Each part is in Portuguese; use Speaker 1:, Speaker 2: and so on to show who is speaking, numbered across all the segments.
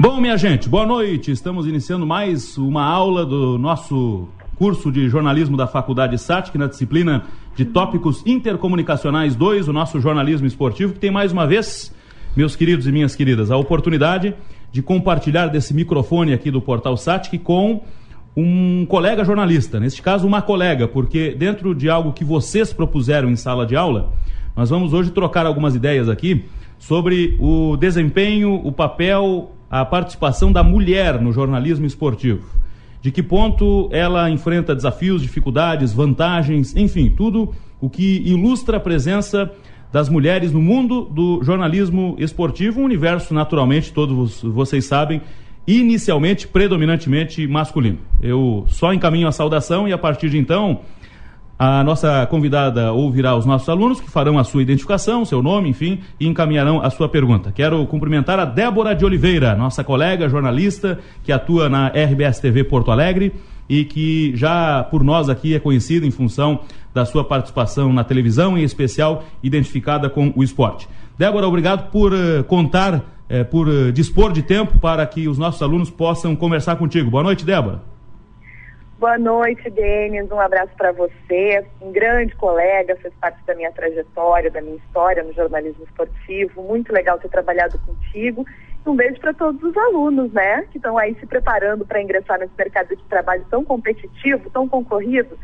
Speaker 1: Bom, minha gente, boa noite. Estamos iniciando mais uma aula do nosso curso de jornalismo da Faculdade SATIC, na disciplina de Tópicos Intercomunicacionais 2, o nosso jornalismo esportivo, que tem mais uma vez, meus queridos e minhas queridas, a oportunidade de compartilhar desse microfone aqui do Portal SATIC com um colega jornalista, neste caso uma colega, porque dentro de algo que vocês propuseram em sala de aula, nós vamos hoje trocar algumas ideias aqui sobre o desempenho, o papel, a participação da mulher no jornalismo esportivo. De que ponto ela enfrenta desafios, dificuldades, vantagens, enfim, tudo o que ilustra a presença das mulheres no mundo do jornalismo esportivo, um universo, naturalmente, todos vocês sabem, inicialmente, predominantemente masculino. Eu só encaminho a saudação e, a partir de então, a nossa convidada ouvirá os nossos alunos, que farão a sua identificação, seu nome, enfim, e encaminharão a sua pergunta. Quero cumprimentar a Débora de Oliveira, nossa colega jornalista, que atua na RBS TV Porto Alegre e que já por nós aqui é conhecida em função da sua participação na televisão, em especial identificada com o esporte. Débora, obrigado por por dispor de tempo para que os nossos alunos possam conversar contigo. Boa noite, Débora.
Speaker 2: Boa noite, Denis. Um abraço para você, um grande colega, fez parte da minha trajetória, da minha história no jornalismo esportivo. Muito legal ter trabalhado contigo. Um beijo para todos os alunos, né, que estão aí se preparando para ingressar nesse mercado de trabalho tão competitivo, tão concorrido,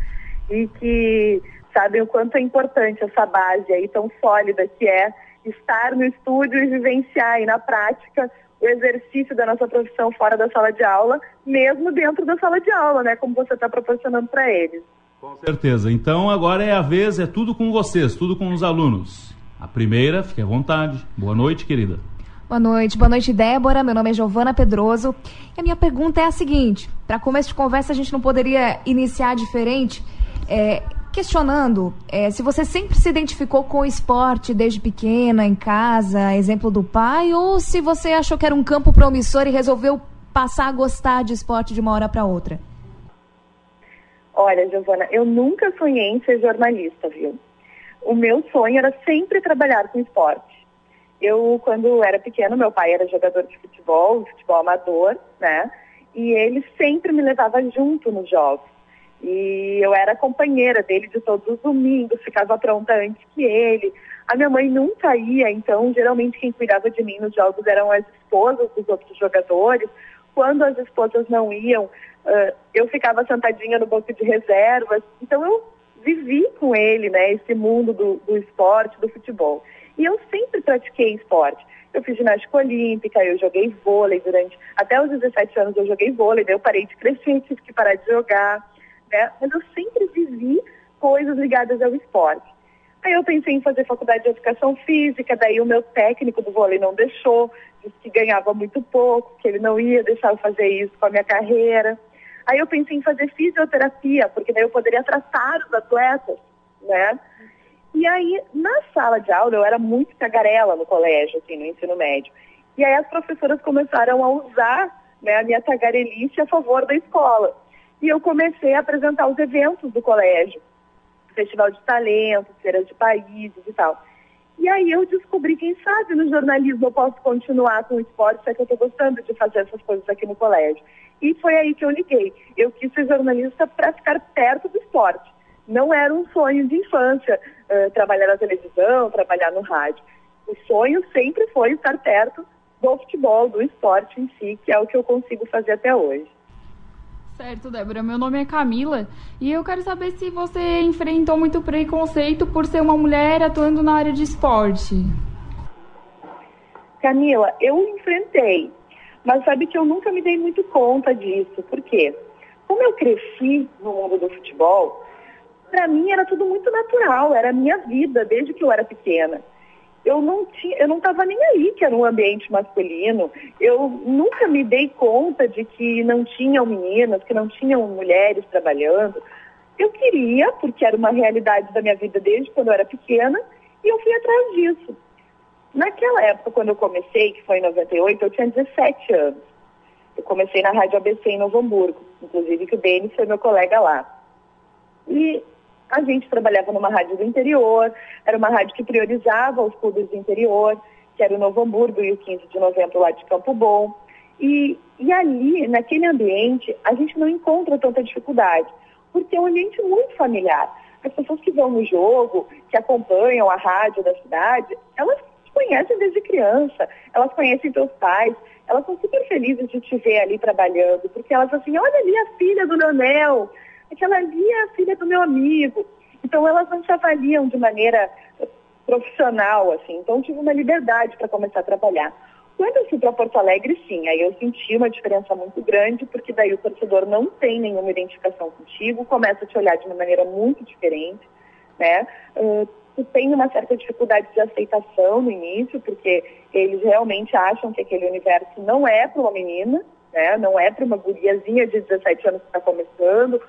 Speaker 2: e que sabem o quanto é importante essa base aí tão sólida que é estar no estúdio e vivenciar aí na prática o exercício da nossa profissão fora da sala de aula, mesmo dentro da sala de aula, né, como você está proporcionando para eles.
Speaker 1: Com certeza. Então agora é a vez, é tudo com vocês, tudo com os alunos. A primeira, fique à vontade. Boa noite, querida.
Speaker 3: Boa noite, Débora. Meu nome é Giovana Pedroso. E a minha pergunta é a seguinte: para começo de conversa, a gente não poderia iniciar diferente, questionando se você sempre se identificou com o esporte desde pequena, em casa, exemplo do pai, ou se você achou que era um campo promissor e resolveu passar a gostar de esporte de uma hora para outra.
Speaker 2: Olha, Giovana, eu nunca sonhei em ser jornalista, viu? O meu sonho era sempre trabalhar com esporte. Eu, quando era pequeno, meu pai era jogador de futebol amador, né? E ele sempre me levava junto nos jogos. E eu era companheira dele de todos os domingos, ficava pronta antes que ele. A minha mãe nunca ia, então geralmente quem cuidava de mim nos jogos eram as esposas dos outros jogadores. Quando as esposas não iam, eu ficava sentadinha no banco de reservas. Então eu vivi com ele, né, esse mundo do esporte, do futebol. E eu sempre pratiquei esporte. Eu fiz ginástica olímpica, eu joguei vôlei até os 17 anos eu joguei vôlei, daí eu parei de crescer, tive que parar de jogar, né? Mas eu sempre vivi coisas ligadas ao esporte. Aí eu pensei em fazer faculdade de educação física, daí o meu técnico do vôlei não deixou, disse que ganhava muito pouco, que ele não ia deixar eu fazer isso com a minha carreira. Aí eu pensei em fazer fisioterapia, porque daí eu poderia tratar os atletas, né? E aí, na sala de aula, eu era muito tagarela no colégio, assim, no ensino médio. E aí as professoras começaram a usar, né, a minha tagarelice a favor da escola. E eu comecei a apresentar os eventos do colégio, festival de talentos, feiras de países e tal. E aí eu descobri, quem sabe no jornalismo eu posso continuar com o esporte, já que eu estou gostando de fazer essas coisas aqui no colégio. E foi aí que eu liguei. Eu quis ser jornalista para ficar perto do esporte. Não era um sonho de infância, trabalhar na televisão, trabalhar no rádio. O sonho sempre foi estar perto do futebol, do esporte em si, que é o que eu consigo fazer até hoje.
Speaker 4: Certo, Débora. Meu nome é Camila e eu quero saber se você enfrentou muito preconceito por ser uma mulher atuando na área de esporte.
Speaker 2: Camila, eu enfrentei, mas sabe que eu nunca me dei muito conta disso. Por quê? Como eu cresci no mundo do futebol, para mim era tudo muito natural, era a minha vida desde que eu era pequena. Eu não estava nem aí que era um ambiente masculino, eu nunca me dei conta de que não tinham meninas, que não tinham mulheres trabalhando. Eu queria, porque era uma realidade da minha vida desde quando eu era pequena, e eu fui atrás disso. Naquela época, quando eu comecei, que foi em 98, eu tinha 17 anos. Eu comecei na Rádio ABC em Novo Hamburgo, inclusive que o Denis foi meu colega lá. E a gente trabalhava numa rádio do interior, era uma rádio que priorizava os clubes do interior, que era o Novo Hamburgo e o 15 de novembro lá de Campo Bom. E ali, naquele ambiente, a gente não encontra tanta dificuldade, porque é um ambiente muito familiar. As pessoas que vão no jogo, que acompanham a rádio da cidade, elas te conhecem desde criança, elas conhecem teus pais, elas são super felizes de te ver ali trabalhando, porque elas assim, olha ali a filha do Leonel, aquela ali é a filha do meu amigo. Então elas não te avaliam de maneira profissional, assim. Então eu tive uma liberdade para começar a trabalhar. Quando eu fui para Porto Alegre, sim, aí eu senti uma diferença muito grande, porque daí o torcedor não tem nenhuma identificação contigo, começa a te olhar de uma maneira muito diferente, né? Tu tem uma certa dificuldade de aceitação no início, porque eles realmente acham que aquele universo não é para uma menina, né? Não é para uma guriazinha de 17 anos que está começando,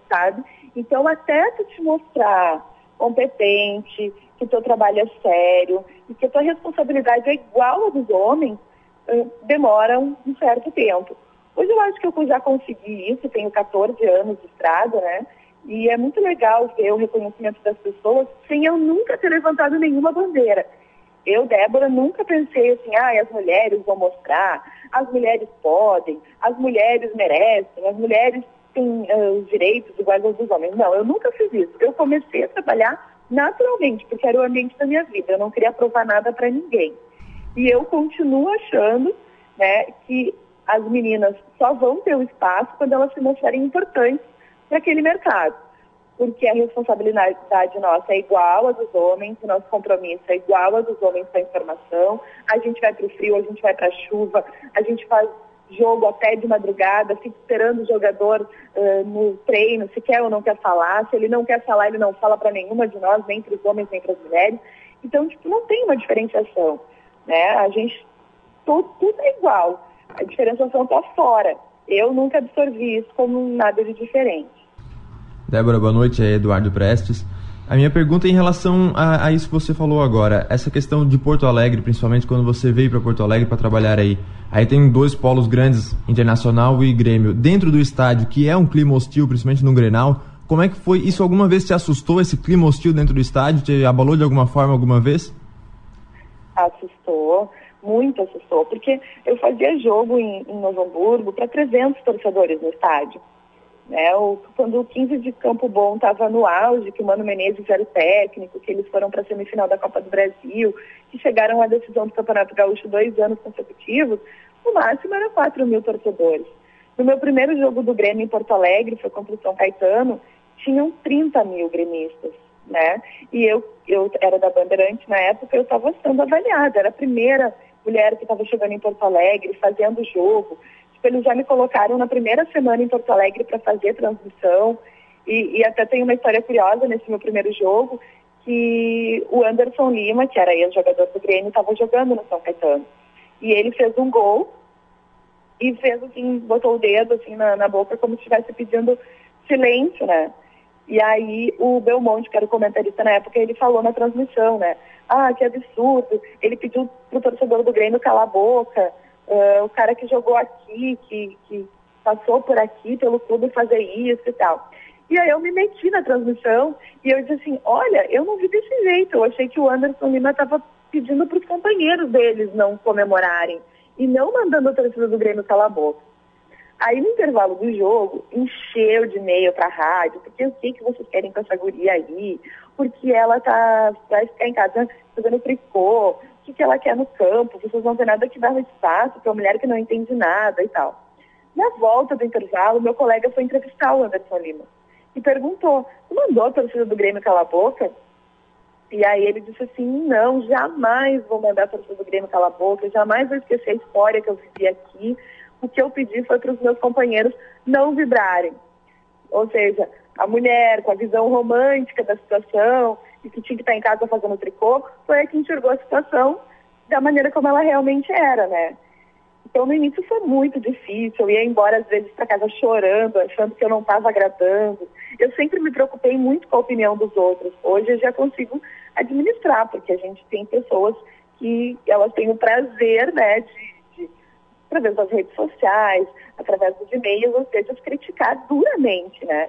Speaker 2: sabe? Então, até tu te mostrar competente, que teu trabalho é sério e que a tua responsabilidade é igual a dos homens, demora um certo tempo. Hoje eu acho que eu já consegui isso, tenho 14 anos de estrada, né? E é muito legal ver o reconhecimento das pessoas sem eu nunca ter levantado nenhuma bandeira. Eu, Débora, nunca pensei assim, as mulheres vão mostrar, as mulheres podem, as mulheres merecem, as mulheres têm os direitos iguais aos dos homens. Não, eu nunca fiz isso. Eu comecei a trabalhar naturalmente, porque era o ambiente da minha vida. Eu não queria provar nada para ninguém. E eu continuo achando, né, que as meninas só vão ter o espaço quando elas se mostrarem importantes para aquele mercado. Porque a responsabilidade nossa é igual a dos homens, o nosso compromisso é igual a dos homens com a informação. A gente vai para o frio, a gente vai para a chuva, a gente faz jogo até de madrugada, fica esperando o jogador no treino, se quer ou não quer falar. Se ele não quer falar, ele não fala para nenhuma de nós, nem para os homens, nem para as mulheres. Então, não tem uma diferenciação, né? A gente, tudo é igual. A diferenciação está fora. Eu nunca absorvi isso como nada de diferente.
Speaker 5: Débora, boa noite, é Eduardo Prestes. A minha pergunta é em relação a isso que você falou agora, essa questão de Porto Alegre, principalmente quando você veio para Porto Alegre para trabalhar aí. Aí tem 2 polos grandes, Internacional e Grêmio. Dentro do estádio, que é um clima hostil, principalmente no Grenal, como é que foi? Isso alguma vez te assustou, esse clima hostil dentro do estádio? Te abalou de alguma forma alguma vez?
Speaker 2: Assustou, muito assustou, porque eu fazia jogo em Novo Hamburgo para 300 torcedores no estádio. Né? Quando o 15 de Campo Bom estava no auge, que o Mano Menezes era o técnico, que eles foram para a semifinal da Copa do Brasil, que chegaram à decisão do Campeonato Gaúcho 2 anos consecutivos, no máximo eram 4 mil torcedores. No meu primeiro jogo do Grêmio em Porto Alegre, foi contra o São Caetano, tinham 30 mil gremistas, né? E eu era da Bandeirante na época, eu estava sendo avaliada, era a primeira mulher que estava chegando em Porto Alegre, fazendo o jogo. Eles já me colocaram na primeira semana em Porto Alegre para fazer transmissão e até tem uma história curiosa nesse meu primeiro jogo, que o Anderson Lima, que era ex-jogador do Grêmio, estava jogando no São Caetano. E ele fez um gol e fez assim, botou o dedo assim na boca como se estivesse pedindo silêncio, né? E aí o Belmonte, que era o comentarista na época, ele falou na transmissão, né? Que absurdo, ele pediu pro torcedor do Grêmio calar a boca. O cara que jogou aqui, que passou por aqui pelo clube fazer isso e tal. E aí eu me meti na transmissão e eu disse assim, olha, eu não vi desse jeito, eu achei que o Anderson Lima estava pedindo para os companheiros deles não comemorarem e não mandando a torcida do Grêmio calar a boca. Aí no intervalo do jogo, encheu de e-mail para a rádio, porque o que vocês querem com essa guria aí, porque ela vai ficar em casa fazendo tricô, o que ela quer no campo, vocês não tem nada que dar espaço para uma mulher que não entende nada e tal. Na volta do intervalo, meu colega foi entrevistar o Anderson Lima e perguntou, tu mandou a torcida do Grêmio calar a boca? E aí ele disse assim, não, jamais vou mandar a torcida do Grêmio calar a boca, jamais vou esquecer a história que eu vivi aqui. O que eu pedi foi para os meus companheiros não vibrarem. Ou seja, a mulher com a visão romântica da situação e que tinha que estar em casa fazendo tricô, foi a que enxergou a situação da maneira como ela realmente era, né? Então, no início foi muito difícil, eu ia embora às vezes para casa chorando, achando que eu não estava agradando. Eu sempre me preocupei muito com a opinião dos outros. Hoje eu já consigo administrar, porque a gente tem pessoas que elas têm o prazer, né, de através das redes sociais, através dos e-mails, ou seja, criticar duramente, né?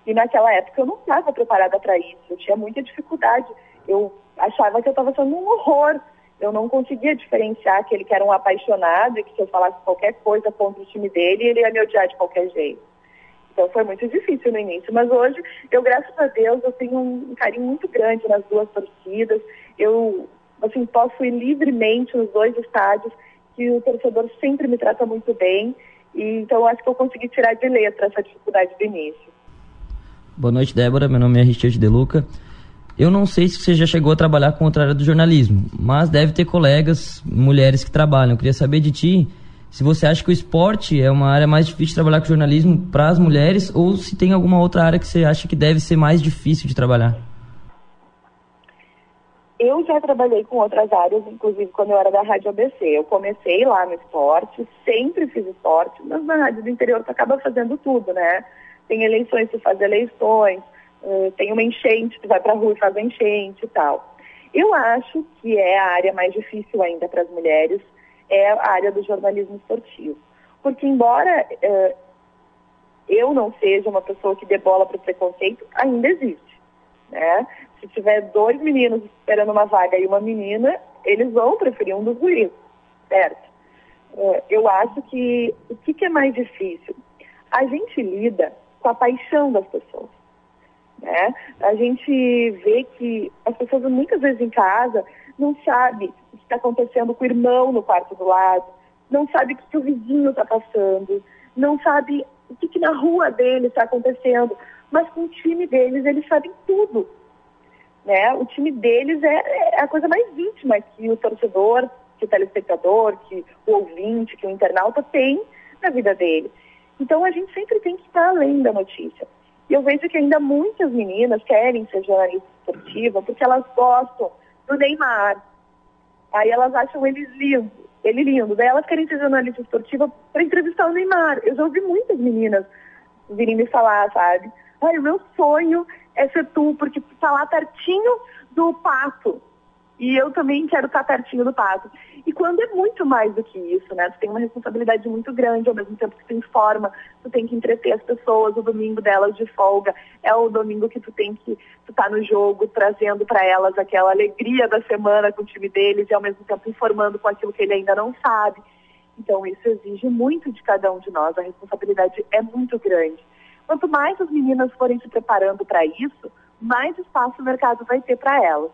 Speaker 2: E naquela época eu não estava preparada para isso, eu tinha muita dificuldade, eu achava que eu estava sendo um horror. Eu não conseguia diferenciar que ele que era um apaixonado e que se eu falasse qualquer coisa contra o time dele, ele ia me odiar de qualquer jeito. Então foi muito difícil no início, mas hoje, eu, graças a Deus, eu tenho um carinho muito grande nas duas torcidas. Eu, assim, posso ir livremente nos dois estádios, que o torcedor sempre me trata muito bem. E, então eu acho que eu consegui tirar de letra essa dificuldade do início.
Speaker 6: Boa noite, Débora. Meu nome é Richard De Luca. Eu não sei se você já chegou a trabalhar com outra área do jornalismo, mas deve ter colegas, mulheres que trabalham. Eu queria saber de ti se você acha que o esporte é uma área mais difícil de trabalhar com jornalismo para as mulheres, ou se tem alguma outra área que você acha que deve ser mais difícil de trabalhar.
Speaker 2: Eu já trabalhei com outras áreas, inclusive quando eu era da Rádio ABC. Eu comecei lá no esporte, sempre fiz esporte, mas na Rádio do Interior tu acaba fazendo tudo, né? Tem eleições, tu faz eleições, tem uma enchente, tu vai pra rua e faz a enchente e tal. Eu acho que é a área mais difícil ainda para as mulheres, é a área do jornalismo esportivo. Porque embora eu não seja uma pessoa que dê bola para o preconceito, ainda existe, né? Se tiver 2 meninos esperando uma vaga e uma menina, eles vão preferir um dos guris, certo? Eu acho que o que é mais difícil? A gente lida com a paixão das pessoas, né? A gente vê que as pessoas muitas vezes em casa não sabem o que está acontecendo com o irmão no quarto do lado, não sabe o que o vizinho está passando, não sabe o que na rua dele está acontecendo, mas com o time deles eles sabem tudo, né? O time deles é a coisa mais íntima que o torcedor, que o telespectador, que o ouvinte, que o internauta tem na vida dele. Então a gente sempre tem que estar além da notícia. E eu vejo que ainda muitas meninas querem ser jornalista esportiva porque elas gostam do Neymar. Aí elas acham ele lindo. Daí elas querem ser jornalista esportiva para entrevistar o Neymar. Eu já ouvi muitas meninas virem me falar, sabe? O meu sonho é ser tu, porque tu tá lá pertinho do Pato. E eu também quero estar pertinho do Pato. E quando é muito mais do que isso, né? Tu tem uma responsabilidade muito grande, ao mesmo tempo que tu informa, tu tem que entreter as pessoas, o domingo delas de folga é o domingo que tu tá no jogo, trazendo para elas aquela alegria da semana com o time deles e ao mesmo tempo informando com aquilo que ele ainda não sabe. Então isso exige muito de cada um de nós, a responsabilidade é muito grande. Quanto mais as meninas forem se preparando para isso, mais espaço o mercado vai ter para elas.